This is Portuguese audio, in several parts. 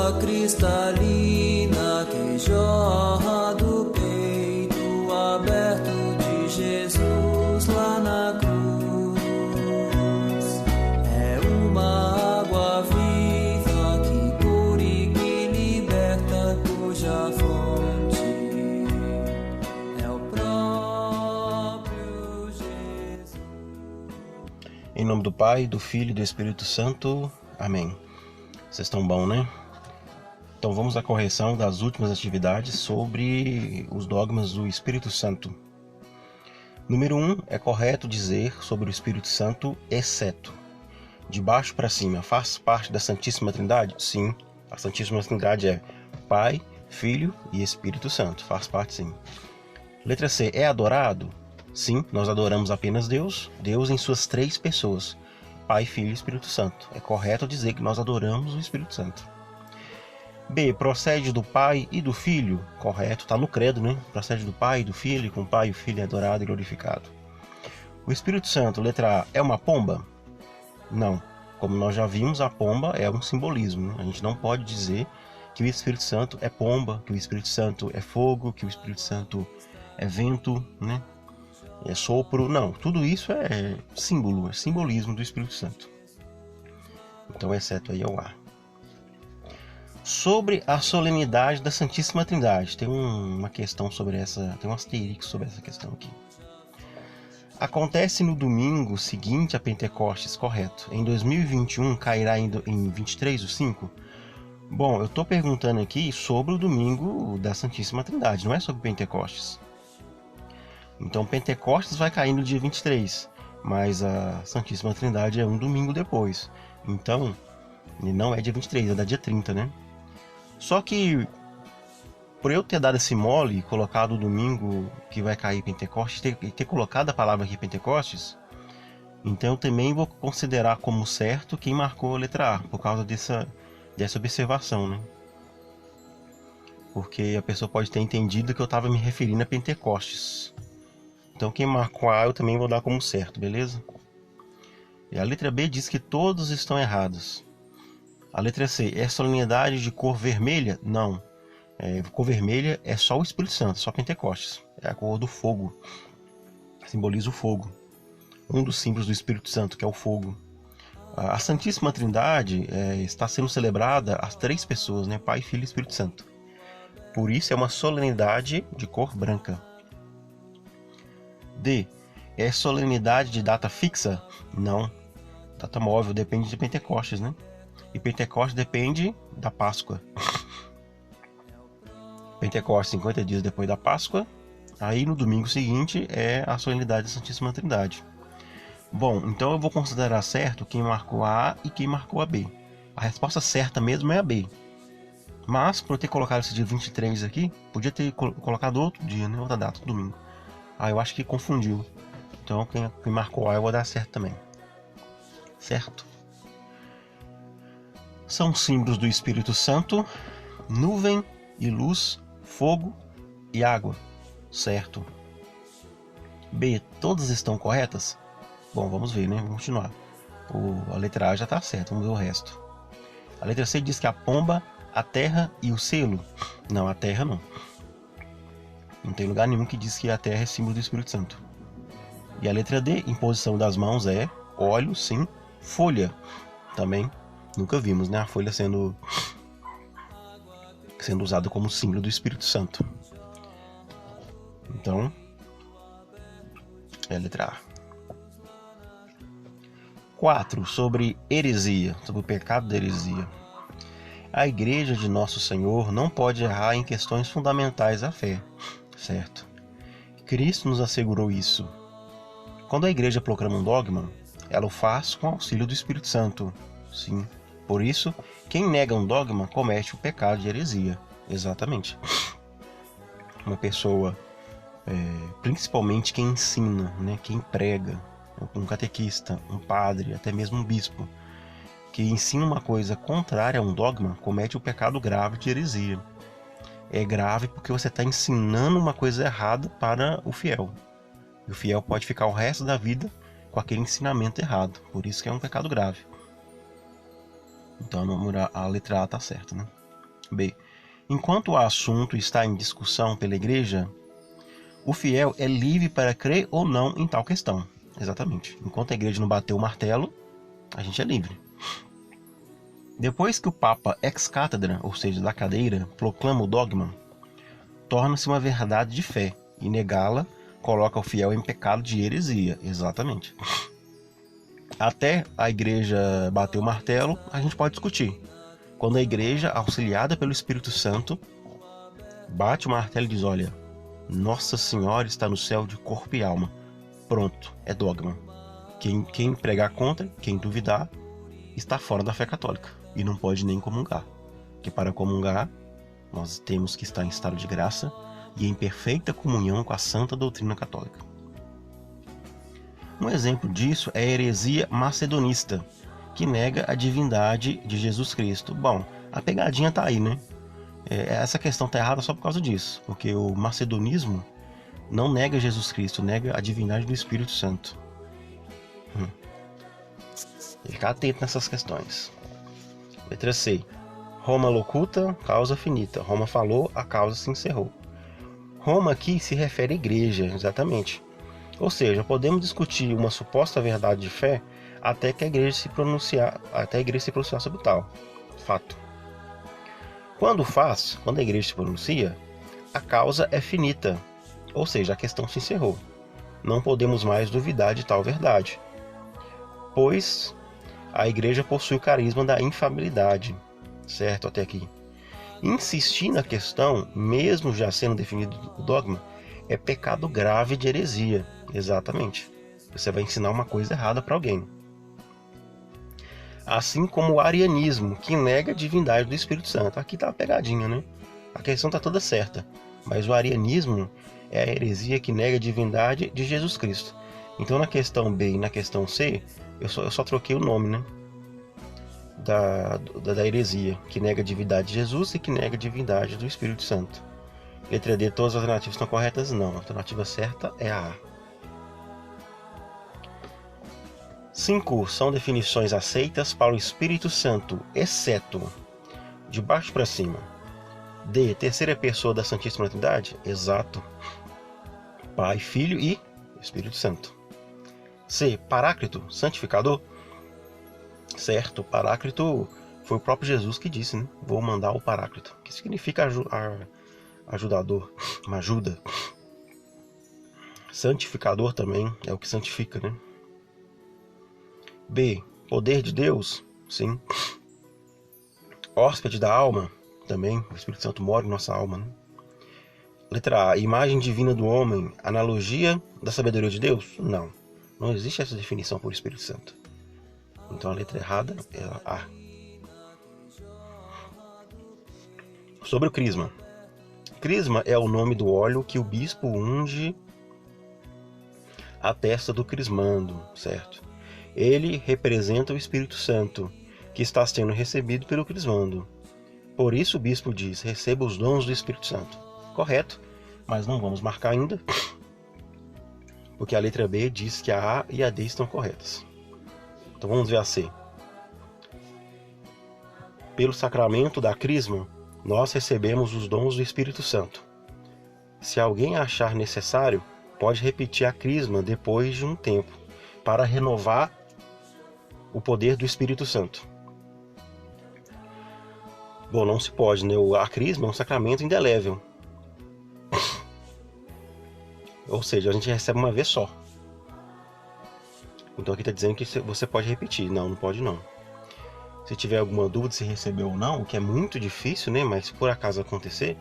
água cristalina que jorra do peito aberto de Jesus lá na cruz. É uma água viva que cura e que liberta, cuja fonte é o próprio Jesus. Em nome do Pai, do Filho e do Espírito Santo. Amém. Vocês estão bom, né? Então vamos à correção das últimas atividades sobre os dogmas do Espírito Santo. Número 1, é correto dizer sobre o Espírito Santo, exceto. De baixo para cima, faz parte da Santíssima Trindade? Sim, a Santíssima Trindade é Pai, Filho e Espírito Santo. Faz parte, sim. Letra C, é adorado? Sim, nós adoramos apenas Deus, Deus em suas 3 pessoas. Pai, Filho e Espírito Santo. É correto dizer que nós adoramos o Espírito Santo. B, procede do Pai e do Filho. Correto, está no credo, né? Procede do Pai e do Filho, e com o Pai e o Filho é adorado e glorificado. O Espírito Santo, letra A, é uma pomba? Não. Como nós já vimos, a pomba é um simbolismo, né? A gente não pode dizer que o Espírito Santo é pomba, que o Espírito Santo é fogo, que o Espírito Santo é vento, né? É sopro, não, tudo isso é símbolo, é simbolismo do Espírito Santo. Então, exceto aí é o A. Sobre a solenidade da Santíssima Trindade, tem uma questão sobre essa, tem um asterisco sobre essa questão aqui. Acontece no domingo seguinte a Pentecostes, correto? Em 2021 cairá em 23/5? Bom, eu estou perguntando aqui sobre o domingo da Santíssima Trindade, não é sobre Pentecostes. Então Pentecostes vai cair no dia 23, mas a Santíssima Trindade é um domingo depois. Então, não é dia 23, é da dia 30, né? Só que, por eu ter dado esse mole, colocado o domingo que vai cair Pentecostes, ter colocado a palavra aqui Pentecostes, então eu também vou considerar como certo quem marcou a letra A, por causa dessa observação, né? Porque a pessoa pode ter entendido que eu estava me referindo a Pentecostes. Então quem marcou A eu também vou dar como certo, beleza? E a letra B diz que todos estão errados. A letra C, é solenidade de cor vermelha? Não. Cor vermelha é só o Espírito Santo, só Pentecostes. É a cor do fogo. Simboliza o fogo. Um dos símbolos do Espírito Santo, que é o fogo. A Santíssima Trindade está sendo celebrada as 3 pessoas, né? Pai, Filho e Espírito Santo. Por isso é uma solenidade de cor branca. D, é solenidade de data fixa? Não. Data móvel, depende de Pentecostes, né? E Pentecostes depende da Páscoa. Pentecostes 50 dias depois da Páscoa. Aí no domingo seguinte é a solenidade da Santíssima Trindade. Bom, então eu vou considerar certo quem marcou a A e quem marcou a B. A resposta certa mesmo é a B. Mas, por eu ter colocado esse dia 23 aqui, podia ter colocado outro dia, né? Outra data, domingo. Eu acho que confundiu. Então quem marcou A eu vou dar certo também. Certo? São símbolos do Espírito Santo: nuvem e luz, fogo e água. Certo. B, todas estão corretas? Bom, vamos ver, né? Vamos continuar. A letra A já está certa, vamos ver o resto. A letra C diz que a pomba, a terra e o selo. Não, a terra não. Não tem lugar nenhum que diz que a terra é símbolo do Espírito Santo. E a letra D, imposição das mãos, é óleo, sim. Folha, também. Nunca vimos, né? A folha sendo usada como símbolo do Espírito Santo. Então, é a letra A. 4. Sobre heresia, sobre o pecado da heresia. A Igreja de Nosso Senhor não pode errar em questões fundamentais da fé. Certo. Cristo nos assegurou isso. Quando a igreja proclama um dogma, ela o faz com auxílio do Espírito Santo. Sim. Por isso, quem nega um dogma comete o pecado de heresia. Exatamente. Uma pessoa, principalmente quem ensina, né, quem prega, um catequista, um padre, até mesmo um bispo, que ensina uma coisa contrária a um dogma, comete o pecado grave de heresia. É grave porque você está ensinando uma coisa errada para o fiel. E o fiel pode ficar o resto da vida com aquele ensinamento errado. Por isso que é um pecado grave. Então a letra A está certa, né? B. Enquanto o assunto está em discussão pela igreja, o fiel é livre para crer ou não em tal questão. Exatamente. Enquanto a igreja não bateu o martelo, a gente é livre. Depois que o Papa ex cátedra, ou seja, da cadeira, proclama o dogma, torna-se uma verdade de fé, e negá-la coloca o fiel em pecado de heresia. Exatamente. Até a igreja bater o martelo, a gente pode discutir. Quando a igreja, auxiliada pelo Espírito Santo, bate o martelo e diz: olha, Nossa Senhora está no céu de corpo e alma. Pronto, é dogma. Quem pregar contra, quem duvidar, está fora da fé católica e não pode nem comungar. Porque para comungar, nós temos que estar em estado de graça e em perfeita comunhão com a santa doutrina católica. Um exemplo disso é a heresia macedonista, que nega a divindade de Jesus Cristo. Bom, a pegadinha tá aí, né? Essa questão tá errada só por causa disso, porque o macedonismo não nega Jesus Cristo, nega a divindade do Espírito Santo. Ficar atento nessas questões. Letra C. Roma locuta, causa finita. Roma falou, a causa se encerrou. Roma aqui se refere à igreja, exatamente. Ou seja, podemos discutir uma suposta verdade de fé até a igreja se pronunciar sobre tal fato. Quando a igreja se pronuncia, a causa é finita, ou seja, a questão se encerrou. Não podemos mais duvidar de tal verdade, pois a igreja possui o carisma da infalibilidade, certo? Até aqui. Insistir na questão, mesmo já sendo definido o dogma, é pecado grave de heresia. Exatamente. Você vai ensinar uma coisa errada para alguém. Assim como o arianismo, que nega a divindade do Espírito Santo. Aqui tá a pegadinha, né? A questão tá toda certa. Mas o arianismo é a heresia que nega a divindade de Jesus Cristo. Então na questão B e na questão C, eu só troquei o nome, né? Da heresia, que nega a divindade de Jesus e que nega a divindade do Espírito Santo. Letra D, todas as alternativas estão corretas? Não. A alternativa certa é a A. 5. São definições aceitas para o Espírito Santo, exceto de baixo para cima. D. Terceira pessoa da Santíssima Trindade? Exato. Pai, Filho e Espírito Santo. C. Paráclito, santificador? Certo, Paráclito foi o próprio Jesus que disse, né? Vou mandar o Paráclito, que significa ajudador, uma ajuda. Santificador também é o que santifica, né? B. Poder de Deus? Sim. Hóspede da alma? Também. O Espírito Santo mora em nossa alma, né? Letra A. Imagem divina do homem? Analogia da sabedoria de Deus? Não. Não existe essa definição por Espírito Santo. Então a letra errada é a A. Sobre o crisma. Crisma é o nome do óleo que o bispo unge a testa do crismando, certo? Ele representa o Espírito Santo, que está sendo recebido pelo crismando. Por isso o bispo diz: receba os dons do Espírito Santo. Correto, mas não vamos marcar ainda, porque a letra B diz que a A e a D estão corretas. Então vamos ver a C. Pelo sacramento da crisma, nós recebemos os dons do Espírito Santo. Se alguém achar necessário, pode repetir a crisma depois de um tempo, para renovar o poder do Espírito Santo. Bom, não se pode, né? A crisma é um sacramento indelével. Ou seja, a gente recebe uma vez só. Então aqui está dizendo que você pode repetir. Não, não pode não. Se tiver alguma dúvida se recebeu ou não, o que é muito difícil, né? Mas se por acaso acontecer,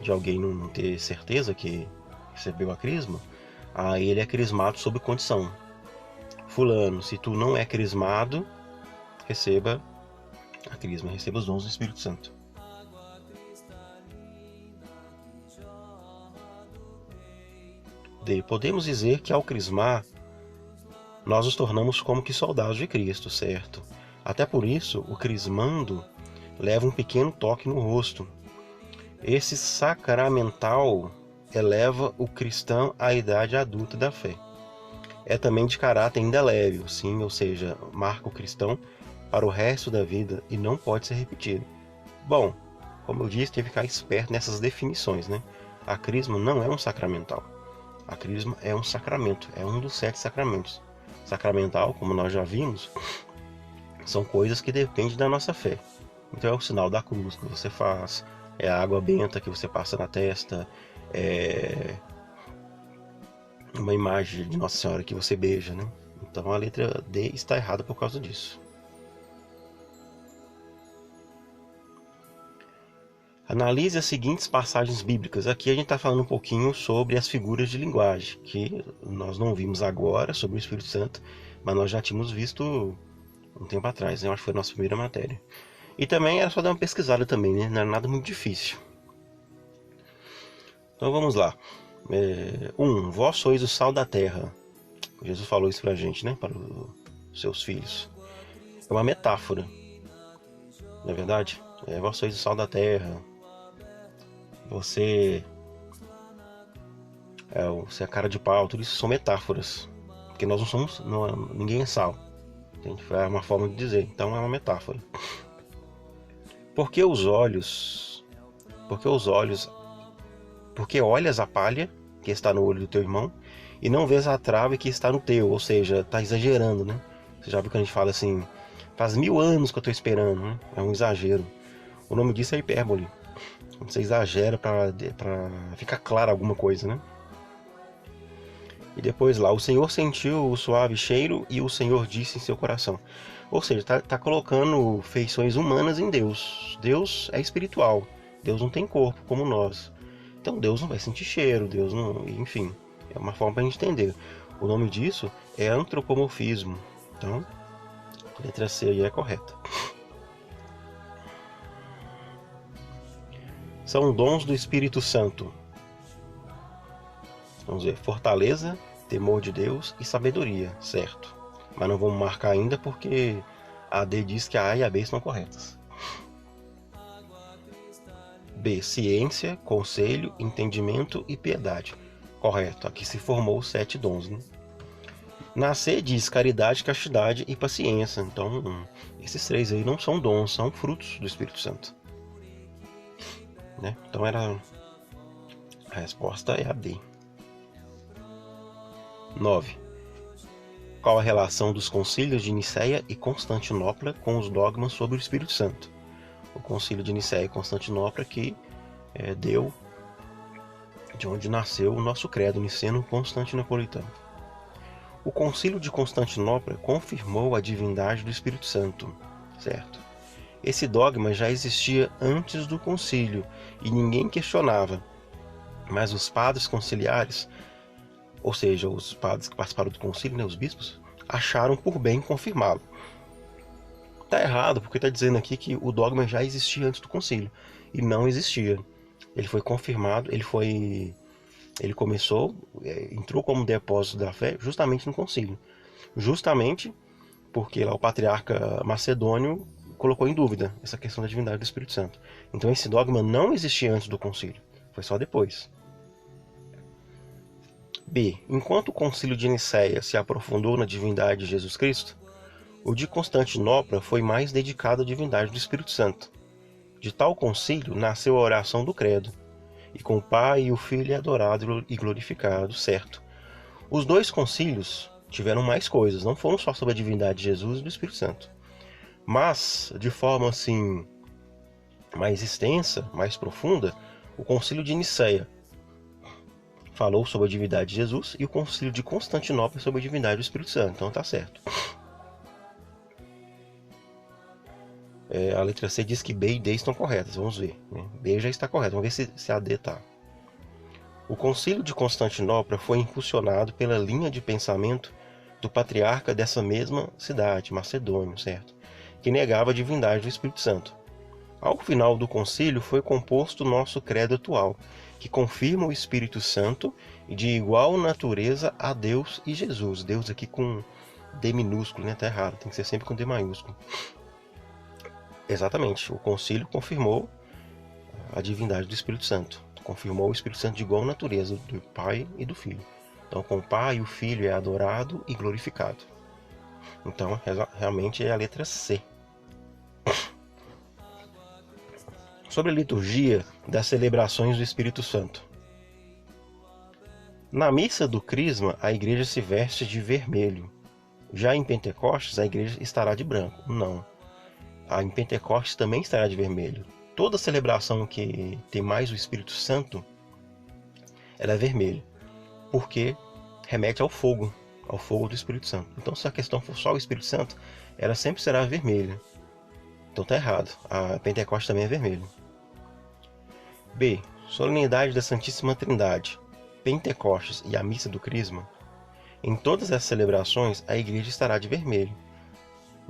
de alguém não ter certeza que recebeu a crisma, aí ele é crismado sob condição. Fulano, se tu não é crismado, receba a crisma, receba os dons do Espírito Santo. D. Podemos dizer que ao crismar, nós nos tornamos como que soldados de Cristo, certo? Até por isso, o crismando leva um pequeno toque no rosto. Esse sacramental eleva o cristão à idade adulta da fé. É também de caráter indelével, sim, ou seja, marca o cristão para o resto da vida e não pode ser repetido. Bom, como eu disse, tem que ficar esperto nessas definições, né? A crisma não é um sacramental. A crisma é um sacramento, é um dos 7 sacramentos. Sacramental, como nós já vimos, são coisas que dependem da nossa fé. Então é o sinal da cruz que você faz, é a água benta que você passa na testa, é uma imagem de Nossa Senhora que você beija, né? Então a letra D está errada por causa disso. Analise as seguintes passagens bíblicas. Aqui a gente está falando um pouquinho sobre as figuras de linguagem, que nós não vimos agora sobre o Espírito Santo, mas nós já tínhamos visto um tempo atrás, né? Eu acho que foi a nossa primeira matéria. E também era só dar uma pesquisada também, né? Não era nada muito difícil. Então vamos lá. 1. Vós sois o sal da terra. Jesus falou isso pra gente, né? Para os seus filhos. É uma metáfora. Não é verdade? Vós sois o sal da terra. Você é a cara de pau. Tudo isso são metáforas. Porque nós não somos... ninguém é sal. Entende? É uma forma de dizer. Então é uma metáfora. Porque olhas a palha que está no olho do teu irmão e não vês a trave que está no teu, ou seja, está exagerando, né? Você já viu que a gente fala assim, faz 1000 anos que eu estou esperando, né? É um exagero. O nome disso é hipérbole. Você exagera para ficar claro alguma coisa, né? E depois lá, o Senhor sentiu o suave cheiro e o Senhor disse em seu coração. Ou seja, tá colocando feições humanas em Deus. Deus é espiritual. Deus não tem corpo como nós. Então Deus não vai sentir cheiro, Deus não... Enfim, é uma forma para a gente entender. O nome disso é antropomorfismo. Então, a letra C aí é correta. São dons do Espírito Santo. Vamos ver, fortaleza, temor de Deus e sabedoria, certo. Mas não vamos marcar ainda porque a D diz que a A e a B estão corretas. B. Ciência, conselho, entendimento e piedade. Correto, aqui se formou os 7 dons, né? Na C diz caridade, castidade e paciência. Então, esses 3 aí não são dons, são frutos do Espírito Santo. Né? Então a resposta é a D. 9. Qual a relação dos concílios de Nicéia e Constantinopla com os dogmas sobre o Espírito Santo? O concílio de Nicéia e Constantinopla que deu de onde nasceu o nosso credo niceno-constantinopolitano. O concílio de Constantinopla confirmou a divindade do Espírito Santo, certo? Esse dogma já existia antes do concílio e ninguém questionava, mas os padres conciliares, ou seja, os padres que participaram do concílio, né, os bispos, acharam por bem confirmá-lo. Está errado, porque está dizendo aqui que o dogma já existia antes do concílio, e não existia. Ele foi confirmado, ele começou, entrou como depósito da fé justamente no concílio. Justamente porque lá o patriarca macedônio colocou em dúvida essa questão da divindade do Espírito Santo. Então esse dogma não existia antes do concílio, foi só depois. B. Enquanto o concílio de Nicéia se aprofundou na divindade de Jesus Cristo, o de Constantinopla foi mais dedicado à divindade do Espírito Santo. De tal concílio nasceu a oração do credo, e com o Pai e o Filho é adorado e glorificado, certo? Os 2 concílios tiveram mais coisas, não foram só sobre a divindade de Jesus e do Espírito Santo. Mas, de forma assim, mais extensa, mais profunda, o concílio de Nicéia falou sobre a divindade de Jesus e o concílio de Constantinopla sobre a divindade do Espírito Santo. Então tá certo. A letra C diz que B e D estão corretas, vamos ver. Né? B já está correta, vamos ver se a D está. O concílio de Constantinopla foi impulsionado pela linha de pensamento do patriarca dessa mesma cidade, Macedônio, certo? Que negava a divindade do Espírito Santo. Ao final do concílio foi composto o nosso credo atual, que confirma o Espírito Santo de igual natureza a Deus e Jesus. Deus aqui com D minúsculo, né? Tá errado, tem que ser sempre com D maiúsculo. Exatamente, o concílio confirmou a divindade do Espírito Santo. Confirmou o Espírito Santo de igual natureza do Pai e do Filho. Então, com o Pai e o Filho é adorado e glorificado. Então, realmente é a letra C. Sobre a liturgia das celebrações do Espírito Santo. Na missa do Crisma, a igreja se veste de vermelho. Já em Pentecostes, a igreja estará de branco. Não. Em Pentecostes também estará de vermelho. Toda celebração que tem mais o Espírito Santo, ela é vermelha, porque remete ao fogo do Espírito Santo. Então, se a questão for só o Espírito Santo, ela sempre será vermelha. Então tá errado. A Pentecostes também é vermelho. B. Solenidade da Santíssima Trindade, Pentecostes e a Missa do Crisma. Em todas essas celebrações, a igreja estará de vermelho.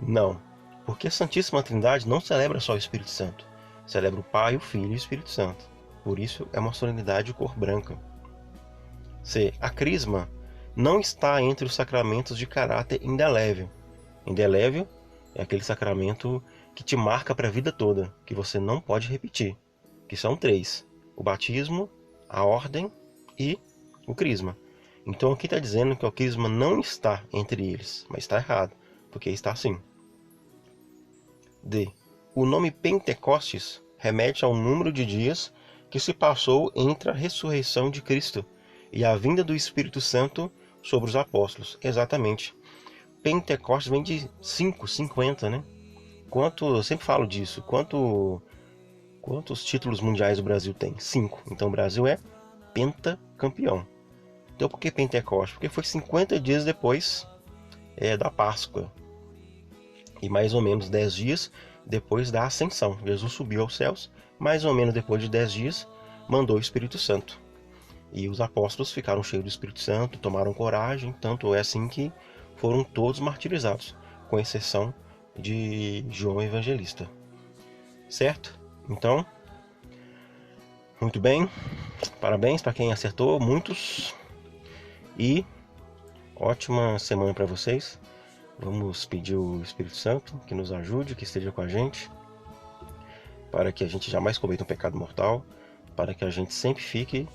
Não, porque a Santíssima Trindade não celebra só o Espírito Santo. Celebra o Pai, o Filho e o Espírito Santo. Por isso é uma solenidade de cor branca. C. A Crisma não está entre os sacramentos de caráter indelével. Indelével é aquele sacramento que te marca para a vida toda, que você não pode repetir, que são 3. O batismo, a ordem e o crisma. Então aqui está dizendo que o crisma não está entre eles, mas está errado, porque está sim. D. O nome Pentecostes remete ao número de dias que se passou entre a ressurreição de Cristo e a vinda do Espírito Santo sobre os apóstolos. Exatamente. Pentecostes vem de 50, né? Eu sempre falo disso. Quantos títulos mundiais o Brasil tem? 5. Então o Brasil é pentacampeão. Então por que Pentecostes? Porque foi 50 dias depois da Páscoa. E mais ou menos 10 dias depois da ascensão. Jesus subiu aos céus. Mais ou menos depois de 10 dias, mandou o Espírito Santo. E os apóstolos ficaram cheios do Espírito Santo, tomaram coragem. Tanto é assim que foram todos martirizados, com exceção de João Evangelista. Certo? Então, muito bem. Parabéns para quem acertou, muitos. E ótima semana para vocês. Vamos pedir o Espírito Santo que nos ajude, que esteja com a gente, para que a gente jamais cometa um pecado mortal, para que a gente sempre fique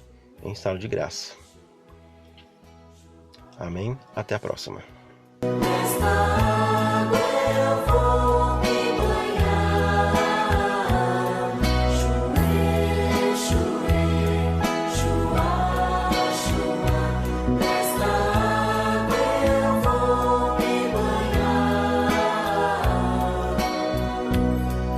em estado de graça. Amém? Até a próxima.